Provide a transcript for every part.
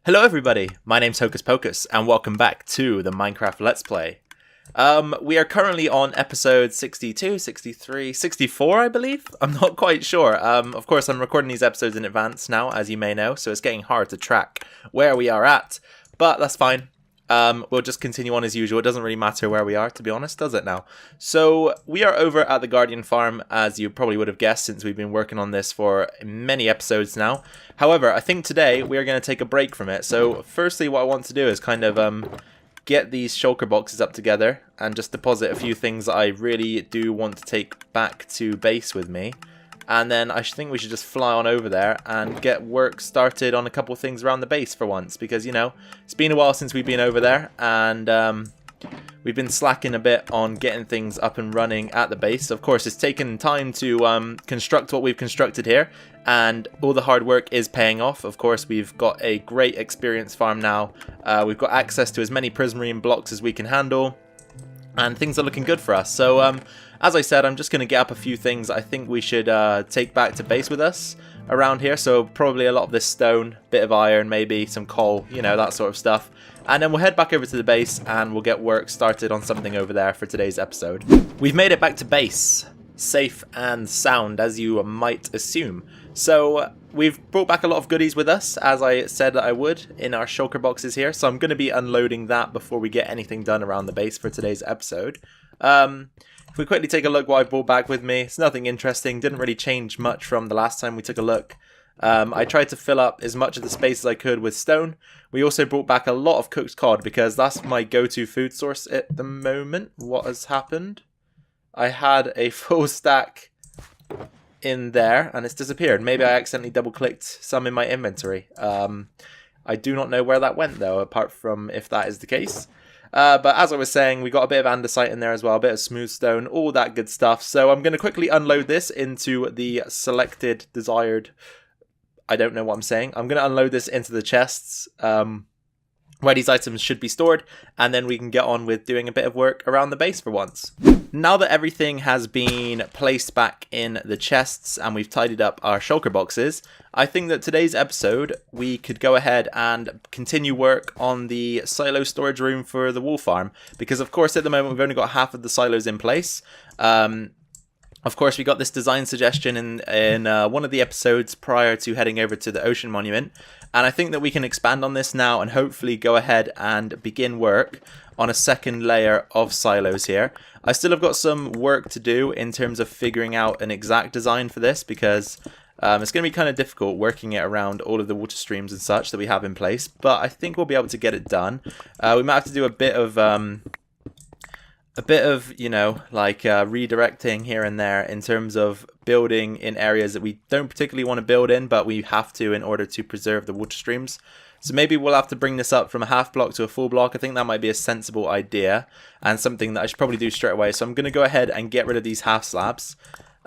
Hello everybody, my name's Hocus Pocus, and welcome back to the Minecraft Let's Play. We are currently on episode 62, 63, 64, I believe? I'm not quite sure. Of course, I'm recording these episodes in advance now, as you may know, so it's getting hard to track where we are at, but that's fine. We'll just continue on as usual. It doesn't really matter where we are, to be honest, does it now? So, we are over at the Guardian Farm, as you probably would have guessed, since we've been working on this for many episodes now. However, I think today we are going to take a break from it. So, firstly, what I want to do is kind of get these shulker boxes up together and just deposit a few things that I really do want to take back to base with me. And then I think we should just fly on over there and get work started on a couple of things around the base for once. Because, you know, it's been a while since we've been over there. And we've been slacking a bit on getting things up and running at the base. Of course, it's taken time to construct what we've constructed here. And all the hard work is paying off. Of course, we've got a great experience farm now. We've got access to as many prismarine blocks as we can handle. And things are looking good for us. So, as I said, I'm just going to get up a few things I think we should take back to base with us around here. So probably a lot of this stone, bit of iron, maybe some coal, you know, that sort of stuff. And then we'll head back over to the base and we'll get work started on something over there for today's episode. We've made it back to base, safe and sound, as you might assume. So we've brought back a lot of goodies with us, as I said that I would, in our shulker boxes here. So I'm going to be unloading that before we get anything done around the base for today's episode. If we quickly take a look what I brought back with me, it's nothing interesting, didn't really change much from the last time we took a look. I tried to fill up as much of the space as I could with stone. We also brought back a lot of cooked cod because that's my go-to food source at the moment. What has happened? I had a full stack in there and it's disappeared. Maybe I accidentally double-clicked some in my inventory. I do not know where that went though, apart from if that is the case. But as I was saying, we got a bit of andesite in there as well, a bit of smooth stone, all that good stuff. So I'm going to quickly unload this into the selected, desired, I don't know what I'm saying. I'm going to unload this into the chests where these items should be stored, and then we can get on with doing a bit of work around the base for once. Now that everything has been placed back in the chests and we've tidied up our shulker boxes, I think that today's episode we could go ahead and continue work on the silo storage room for the wool farm, because of course at the moment we've only got half of the silos in place. Of course, we got this design suggestion in one of the episodes prior to heading over to the Ocean Monument, and I think that we can expand on this now and hopefully go ahead and begin work on a second layer of silos here. I still have got some work to do in terms of figuring out an exact design for this, because it's going to be kind of difficult working it around all of the water streams and such that we have in place, but I think we'll be able to get it done. We might have to do a bit of, you know, like redirecting here and there in terms of building in areas that we don't particularly want to build in, but we have to in order to preserve the water streams. So maybe we'll have to bring this up from a half block to a full block. I think that might be a sensible idea and something that I should probably do straight away. So I'm going to go ahead and get rid of these half slabs.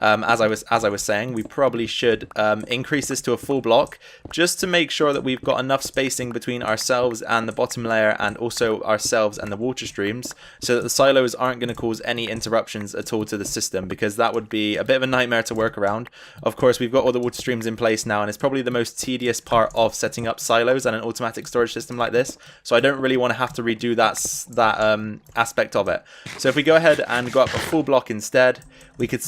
As I was saying, we probably should increase this to a full block just to make sure that we've got enough spacing between ourselves and the bottom layer, and also ourselves and the water streams, so that the silos aren't going to cause any interruptions at all to the system, because that would be a bit of a nightmare to work around. Of course, we've got all the water streams in place now, and it's probably the most tedious part of setting up silos and an automatic storage system like this, so I don't really want to have to redo that aspect of it. So if we go ahead and go up a full block instead, we could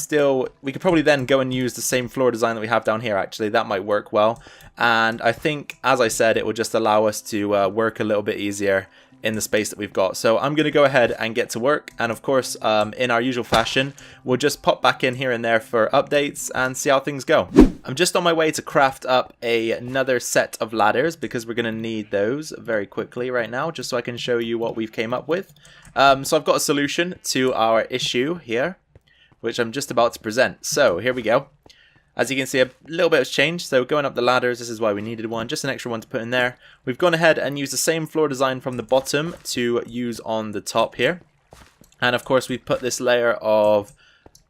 probably then go and use the same floor design that we have down here. Actually, that might work well. And I think, as I said, it will just allow us to work a little bit easier in the space that we've got. So I'm going to go ahead and get to work. And of course, in our usual fashion, we'll just pop back in here and there for updates and see how things go. I'm just on my way to craft up another set of ladders, because we're going to need those very quickly right now, just so I can show you what we've came up with. So I've got a solution to our issue here, which I'm just about to present. So here we go. As you can see, a little bit has changed. So going up the ladders, this is why we needed one, just an extra one to put in there. We've gone ahead and used the same floor design from the bottom to use on the top here. And of course, we've put this layer of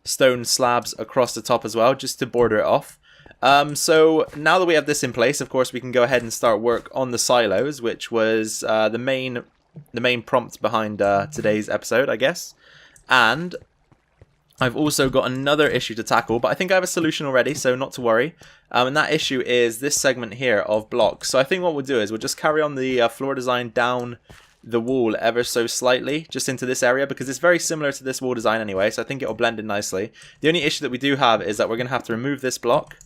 stone slabs across the top as well, just to border it off. So now that we have this in place, of course, we can go ahead and start work on the silos, which was the main prompt behind today's episode, I guess. And I've also got another issue to tackle, but I think I have a solution already, so not to worry. And that issue is this segment here of blocks. So I think what we'll do is we'll just carry on the floor design down the wall ever so slightly, just into this area, because it's very similar to this wall design anyway, so I think it'll blend in nicely. The only issue that we do have is that we're going to have to remove this block,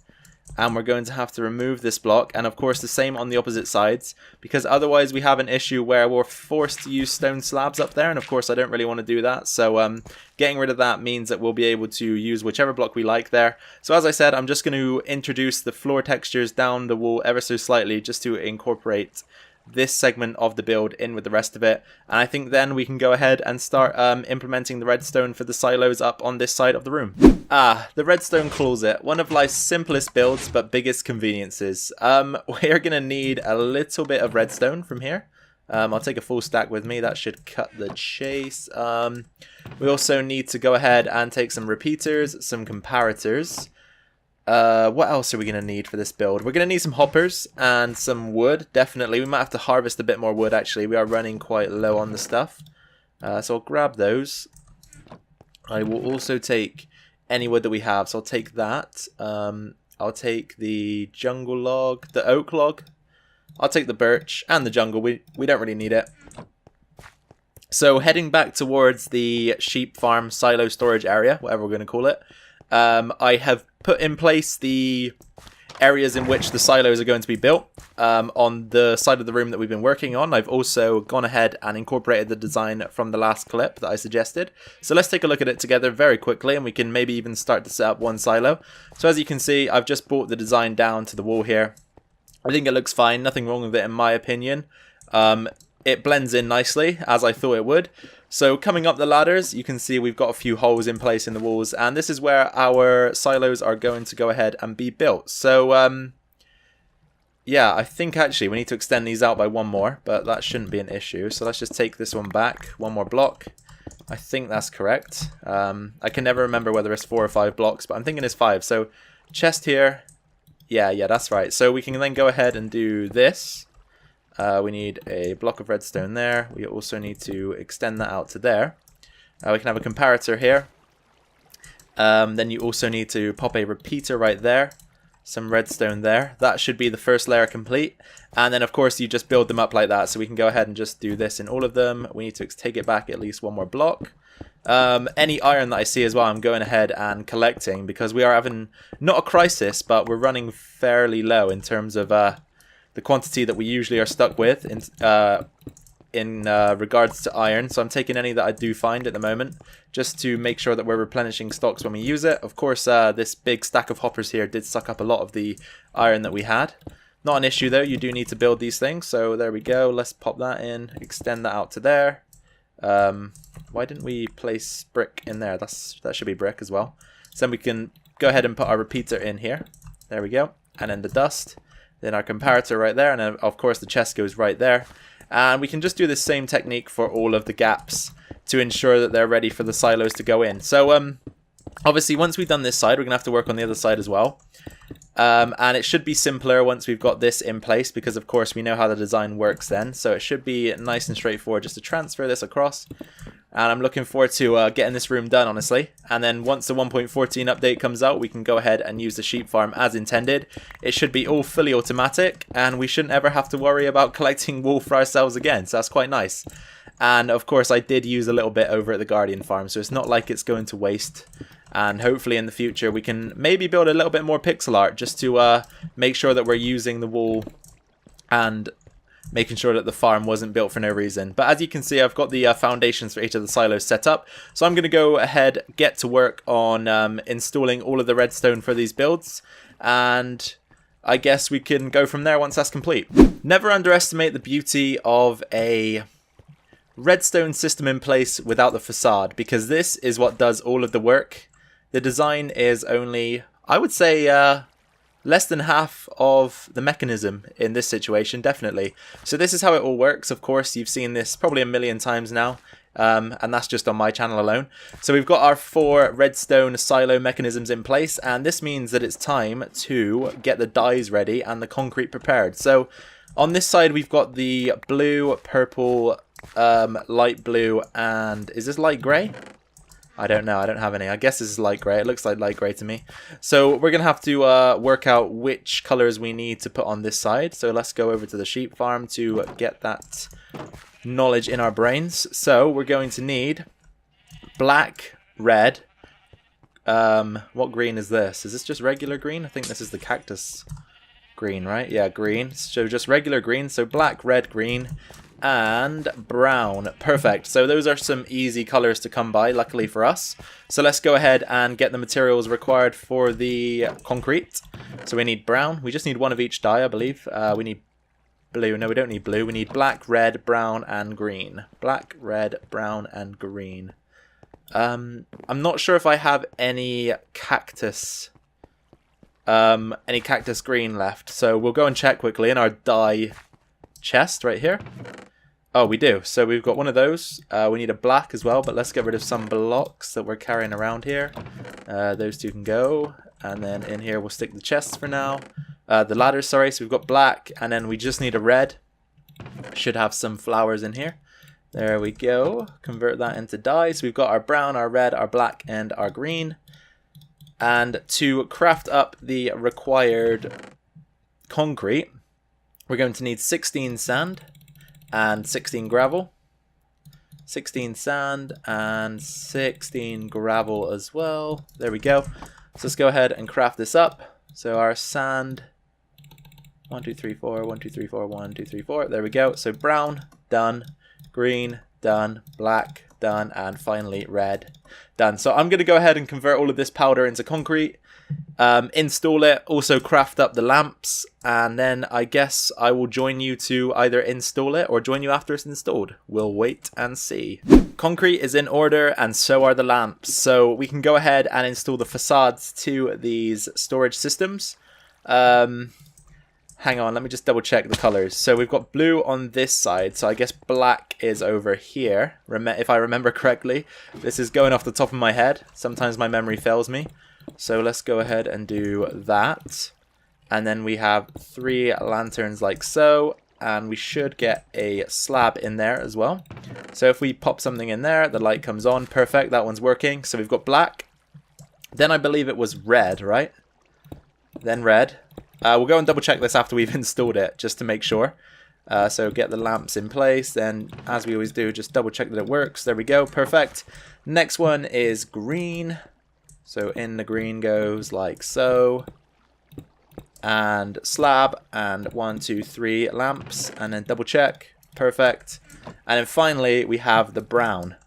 and we're going to have to remove this block, and of course the same on the opposite sides, because otherwise we have an issue where we're forced to use stone slabs up there, and of course I don't really want to do that. So getting rid of that means that we'll be able to use whichever block we like there. So as I said, I'm just going to introduce the floor textures down the wall ever so slightly, just to incorporate this segment of the build in with the rest of it, and I think then we can go ahead and start implementing the redstone for the silos up on this side of the room. The redstone closet, one of life's simplest builds but biggest conveniences. We're gonna need a little bit of redstone from here. I'll take a full stack with me, that should cut the chase. We also need to go ahead and take some repeaters, some comparators. What else are we going to need for this build? We're going to need some hoppers and some wood, definitely. We might have to harvest a bit more wood, actually. We are running quite low on the stuff. So I'll grab those. I will also take any wood that we have, so I'll take that. I'll take the jungle log, the oak log. I'll take the birch and the jungle. We don't really need it. So heading back towards the sheep farm silo storage area, whatever we're going to call it. I have put in place the areas in which the silos are going to be built on the side of the room that we've been working on. I've also gone ahead and incorporated the design from the last clip that I suggested. So let's take a look at it together very quickly, and we can maybe even start to set up one silo. So as you can see, I've just brought the design down to the wall here. I think it looks fine, nothing wrong with it in my opinion. It blends in nicely, as I thought it would. So coming up the ladders, you can see we've got a few holes in place in the walls, and this is where our silos are going to go ahead and be built. So yeah, I think actually we need to extend these out by one more, but that shouldn't be an issue. So let's just take this one back, one more block. I think that's correct. I can never remember whether it's 4 or 5 blocks, but I'm thinking it's 5. So chest here, yeah, that's right. So we can then go ahead and do this. We need a block of redstone there. We also need to extend that out to there. We can have a comparator here. Then you also need to pop a repeater right there. Some redstone there. That should be the first layer complete. And then of course you just build them up like that. So we can go ahead and just do this in all of them. We need to take it back at least one more block. Any iron that I see as well, I'm going ahead and collecting, because we are having not a crisis, but we're running fairly low in terms of the quantity that we usually are stuck with in regards to iron. So I'm taking any that I do find at the moment, just to make sure that we're replenishing stocks when we use it. Of course, this big stack of hoppers here did suck up a lot of the iron that we had. Not an issue though, you do need to build these things. So there we go, let's pop that in, extend that out to there. Why didn't we place brick in there? That should be brick as well. So then we can go ahead and put our repeater in here. There we go. And then the dust. Then our comparator right there, and then of course the chest goes right there. And we can just do the same technique for all of the gaps to ensure that they're ready for the silos to go in. So obviously once we've done this side, we're going to have to work on the other side as well. And it should be simpler once we've got this in place, because of course we know how the design works then. So it should be nice and straightforward just to transfer this across. And I'm looking forward to getting this room done, honestly. And then once the 1.14 update comes out, we can go ahead and use the sheep farm as intended. It should be all fully automatic, and we shouldn't ever have to worry about collecting wool for ourselves again. So that's quite nice. And of course, I did use a little bit over at the Guardian farm, so it's not like it's going to waste. And hopefully in the future, we can maybe build a little bit more pixel art, just to make sure that we're using the wool and making sure that the farm wasn't built for no reason. But as you can see, I've got the foundations for each of the silos set up. So I'm going to go ahead, get to work on installing all of the redstone for these builds. And I guess we can go from there once that's complete. Never underestimate the beauty of a redstone system in place without the facade, because this is what does all of the work. The design is only, I would say, less than half of the mechanism in this situation, definitely. So this is how it all works. Of course, you've seen this probably a million times now, and that's just on my channel alone. So we've got our 4 redstone silo mechanisms in place, and this means that it's time to get the dyes ready and the concrete prepared. So on this side, we've got the blue, purple, light blue, and is this light grey? I don't know. I don't have any. I guess this is light grey. It looks like light grey to me. So we're going to have to work out which colors we need to put on this side. So let's go over to the sheep farm to get that knowledge in our brains. So we're going to need black, red. What green is this? Is this just regular green? I think this is the cactus green, right? Yeah, green. So just regular green. So black, red, green, and brown. Perfect. So those are some easy colors to come by, luckily for us. So let's go ahead and get the materials required for the concrete. So we need brown. We just need one of each dye, I believe. We need blue. No, we don't need blue. We need black, red, brown, and green. Black, red, brown, and green. I'm not sure if I have any cactus green left. So we'll go and check quickly in our dye chest right here. Oh, we do. So we've got one of those. We need a black as well, but let's get rid of some blocks that we're carrying around here. Those two can go. And then in here, we'll stick the chests for now. The ladders, sorry. So we've got black, and then we just need a red. Should have some flowers in here. There we go. Convert that into dye. So we've got our brown, our red, our black, and our green. And to craft up the required concrete, we're going to need 16 sand and 16 gravel. 16 sand and 16 gravel as well. There we go. So let's go ahead and craft this up. So our sand, 1, 2, 3, 4, 1, 2, 3, 4, 1, 2, 3, 4. There we go. So brown, done. Green, done. Black, done. And finally red, done. So I'm going to go ahead and convert all of this powder into concrete. Install it, also craft up the lamps, and then I guess I will join you to either install it or join you after it's installed. We'll wait and see. Concrete is in order, and so are the lamps. So we can go ahead and install the facades to these storage systems. Hang on, let me just double check the colors. So we've got blue on this side, so I guess black is over here, if I remember correctly. This is going off the top of my head. Sometimes my memory fails me. So let's go ahead and do that. And then we have 3 lanterns like so. And we should get a slab in there as well. So if we pop something in there, the light comes on. Perfect, that one's working. So we've got black. Then I believe it was red, right? Then red. We'll go and double check this after we've installed it, just to make sure. So get the lamps in place. Then, as we always do, just double check that it works. There we go, perfect. Next one is green. So in the green goes like so. And slab, and 1, 2, 3 lamps, and then double check. Perfect. And then finally we have the brown.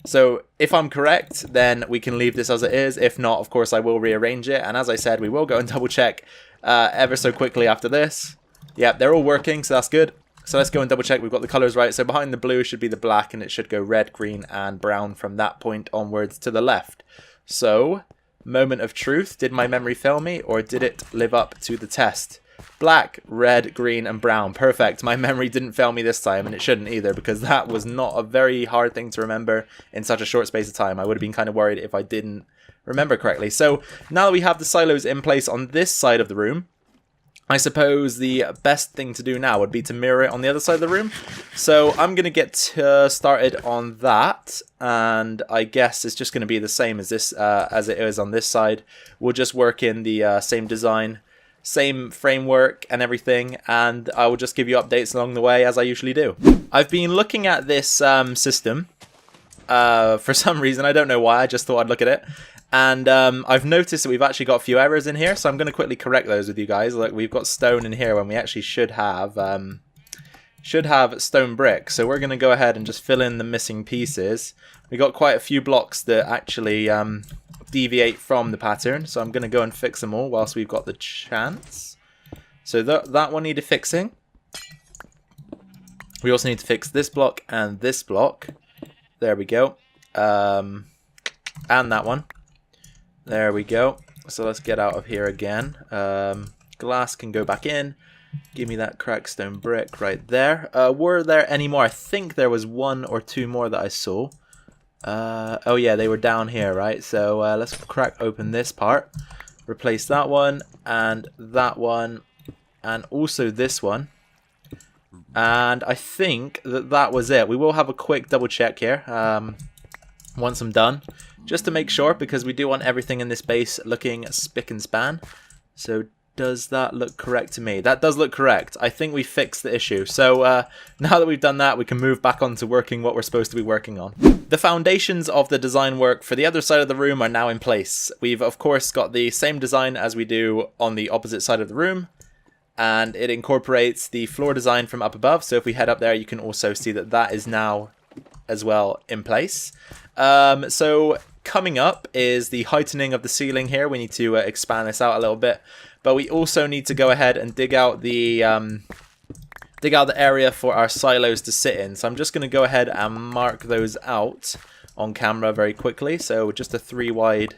So if I'm correct, then we can leave this as it is. If not, of course, I will rearrange it. And as I said, we will go and double check ever so quickly after this. Yep, they're all working, so that's good. So let's go and double check we've got the colors right. So behind the blue should be the black, and it should go red, green, and brown from that point onwards to the left. So, moment of truth. Did my memory fail me, or did it live up to the test? Black, red, green, and brown. Perfect. My memory didn't fail me this time, and it shouldn't either, because that was not a very hard thing to remember in such a short space of time. I would have been kind of worried if I didn't remember correctly. So now that we have the silos in place on this side of the room, I suppose the best thing to do now would be to mirror it on the other side of the room. So I'm going to get started on that, and I guess it's just going to be the same as this, as it is on this side. We'll just work in the same design, same framework and everything, and I will just give you updates along the way as I usually do. I've been looking at this system for some reason. I don't know why, I just thought I'd look at it. And I've noticed that we've actually got a few errors in here, so I'm going to quickly correct those with you guys. Like, we've got stone in here when we actually should have stone brick. So we're going to go ahead and just fill in the missing pieces. We got quite a few blocks that actually deviate from the pattern, so I'm going to go and fix them all whilst we've got the chance. So that one needed fixing. We also need to fix this block and this block. There we go. And that one. There we go. So let's get out of here again. Glass can go back in. Give me that cracked stone brick right there. Were there any more? I think there was 1 or 2 more that I saw. Oh yeah, they were down here, right? So let's crack open this part. Replace that one, and also this one. And I think that was it. We will have a quick double check here. once I'm done, just to make sure, because we do want everything in this base looking spick and span. So does that look correct to me? That does look correct. I think we fixed the issue. So now that we've done that, we can move back on to working what we're supposed to be working on. The foundations of the design work for the other side of the room are now in place. We've of course got the same design as we do on the opposite side of the room, and it incorporates the floor design from up above. So if we head up there, you can also see that that is now as well in place. So coming up is the heightening of the ceiling here. We need to expand this out a little bit, but we also need to go ahead and dig out the area for our silos to sit in. So I'm just going to go ahead and mark those out on camera very quickly. So just a three wide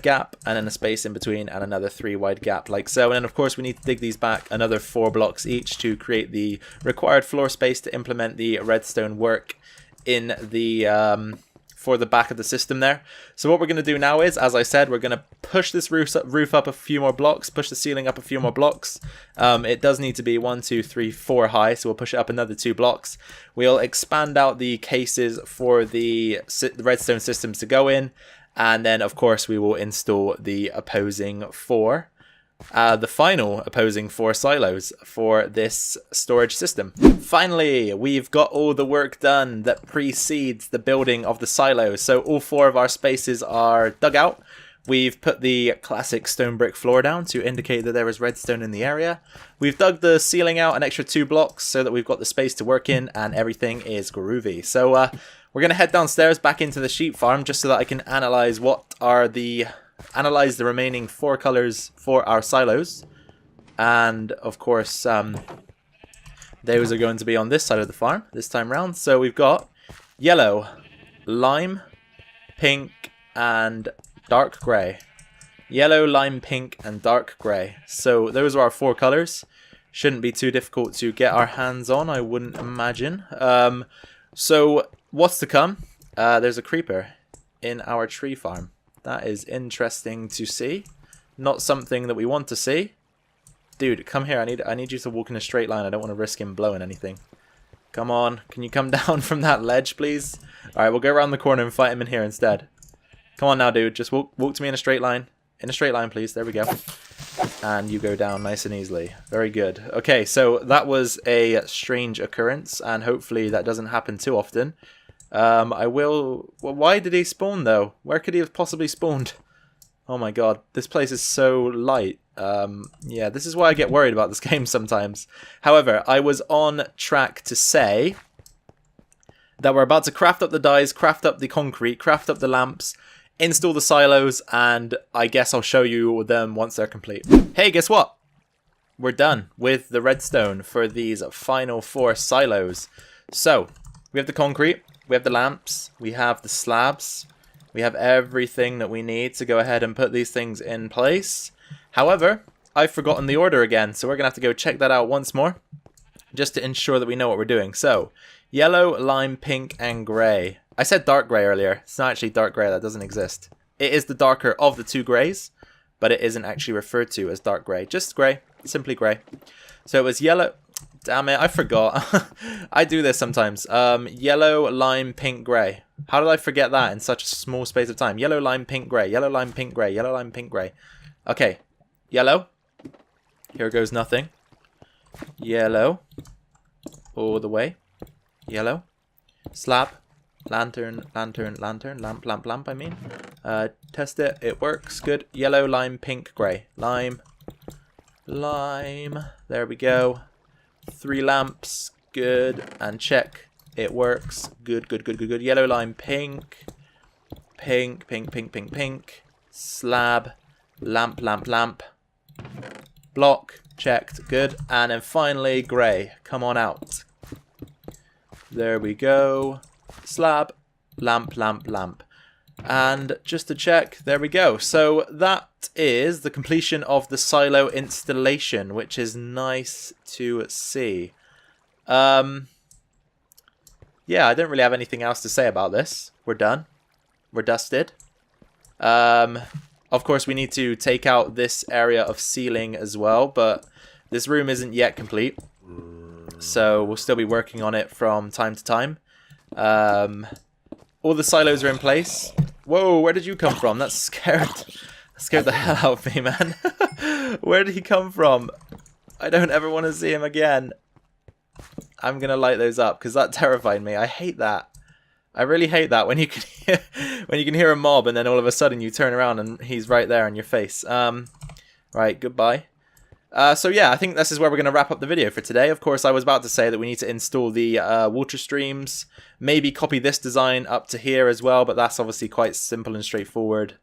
gap, and then a space in between, and another 3 wide gap, like so. And then of course we need to dig these back another 4 blocks each to create the required floor space to implement the redstone work in the for the back of the system there. So what we're going to do now is, as I said, we're going to push this roof up a few more blocks, push the ceiling up a few more blocks. It does need to be 1, 2, 3, 4 high, so we'll push it up another 2 blocks. We'll expand out the cases for the redstone systems to go in, and then of course we will install the opposing 4. The final opposing 4 silos for this storage system. Finally, we've got all the work done that precedes the building of the silos. So all 4 of our spaces are dug out. We've put the classic stone brick floor down to indicate that there is redstone in the area. We've dug the ceiling out an extra 2 blocks so that we've got the space to work in, and everything is groovy. So we're going to head downstairs back into the sheep farm just so that I can analyze the remaining 4 colors for our silos. And of course those are going to be on this side of the farm this time round. So we've got yellow, lime, pink, and dark grey. Yellow, lime, pink, and dark grey. So those are our 4 colors. Shouldn't be too difficult to get our hands on, I wouldn't imagine. So what's to come? There's a creeper in our tree farm. That is interesting to see. Not something that we want to see. Dude, come here. I need you to walk in a straight line. I don't want to risk him blowing anything. Come on. Can you come down from that ledge, please? Alright, we'll go around the corner and fight him in here instead. Come on now, dude. Just walk to me in a straight line. In a straight line, please. There we go. And you go down nice and easily. Very good. Okay, so that was a strange occurrence, and hopefully that doesn't happen too often. Well, why did he spawn though? Where could he have possibly spawned? Oh my god, this place is so light. Yeah, this is why I get worried about this game sometimes. However, I was on track to say that we're about to craft up the dyes, craft up the concrete, craft up the lamps, install the silos, and I guess I'll show you them once they're complete. Hey, guess what? We're done with the redstone for these final 4 silos. So, we have the concrete. We have the lamps, we have the slabs, we have everything that we need to go ahead and put these things in place. However, I've forgotten the order again, so we're going to have to go check that out once more, just to ensure that we know what we're doing. So, yellow, lime, pink, and grey. I said dark grey earlier. It's not actually dark grey, that doesn't exist. It is the darker of the 2 greys, but it isn't actually referred to as dark grey. Just grey, simply grey. So it was yellow... Damn it, I forgot. I do this sometimes. Yellow, lime, pink, grey. How did I forget that in such a small space of time? Yellow, lime, pink, grey. Yellow, lime, pink, grey. Yellow, lime, pink, grey. Okay. Yellow. Here goes nothing. Yellow. All the way. Yellow. Slab. Lantern, lantern, lantern. Lamp, lamp, lamp, I mean. Test it. It works. Good. Yellow, lime, pink, grey. Lime. Lime. There we go. 3 lamps, good, and check, it works, good, good, good, good, good. Yellow, lime, pink, pink, pink, pink, pink, pink, slab, lamp, lamp, lamp, block, checked, good, and then finally grey, come on out. There we go, slab, lamp, lamp, lamp. And just to check, there we go. So that is the completion of the silo installation, which is nice to see. Yeah, I don't really have anything else to say about this. We're done. We're dusted. Of course, we need to take out this area of ceiling as well, but this room isn't yet complete. So we'll still be working on it from time to time. All the silos are in place. Whoa, where did you come from? That scared the hell out of me, man. Where did he come from? I don't ever want to see him again. I'm going to light those up because that terrified me. I hate that. I really hate that when you can hear a mob and then all of a sudden you turn around and he's right there in your face. Right, goodbye. So yeah, I think this is where we're going to wrap up the video for today. Of course, I was about to say that we need to install the water streams, maybe copy this design up to here as well, but that's obviously quite simple and straightforward.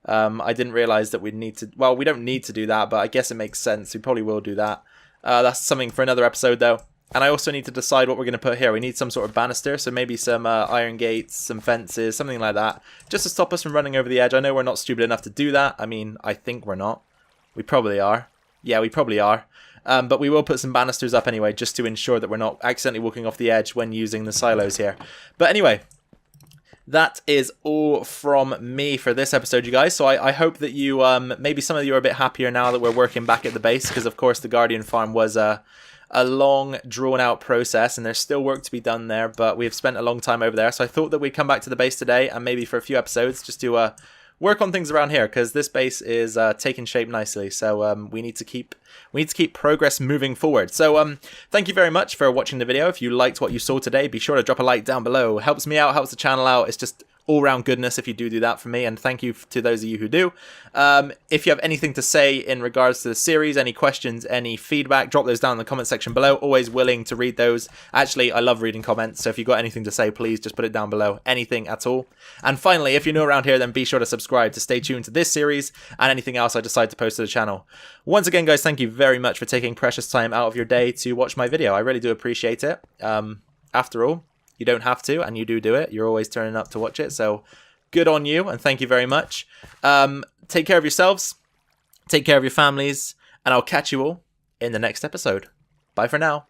I didn't realize that we'd need to, well, we don't need to do that, but I guess it makes sense. We probably will do that. That's something for another episode though. And I also need to decide what we're going to put here. We need some sort of banister, so maybe some iron gates, some fences, something like that, just to stop us from running over the edge. I know we're not stupid enough to do that. I mean, I think we're not. We probably are. Yeah, we probably are. But we will put some banisters up anyway, just to ensure that we're not accidentally walking off the edge when using the silos here. But anyway, that is all from me for this episode, you guys. So I hope that you, maybe some of you are a bit happier now that we're working back at the base, because of course the Guardian farm was a long, drawn-out process, and there's still work to be done there, but we've spent a long time over there. So I thought that we'd come back to the base today, and maybe for a few episodes, just to work on things around here, because this base is taking shape nicely. So we need to keep progress moving forward. So thank you very much for watching the video. If you liked what you saw today, be sure to drop a like down below. Helps me out, helps the channel out. It's just all-round goodness if you do that for me, and thank you to those of you who do. If you have anything to say in regards to the series, any questions, any feedback, drop those down in the comment section below. Always willing to read those. Actually, I love reading comments, so if you've got anything to say, please just put it down below. Anything at all. And finally, if you're new around here, then be sure to subscribe to stay tuned to this series and anything else I decide to post to the channel. Once again, guys, thank you very much for taking precious time out of your day to watch my video. I really do appreciate it. After all, you don't have to, and you do it. You're always turning up to watch it, so good on you, and thank you very much. Take care of yourselves, take care of your families, and I'll catch you all in the next episode. Bye for now.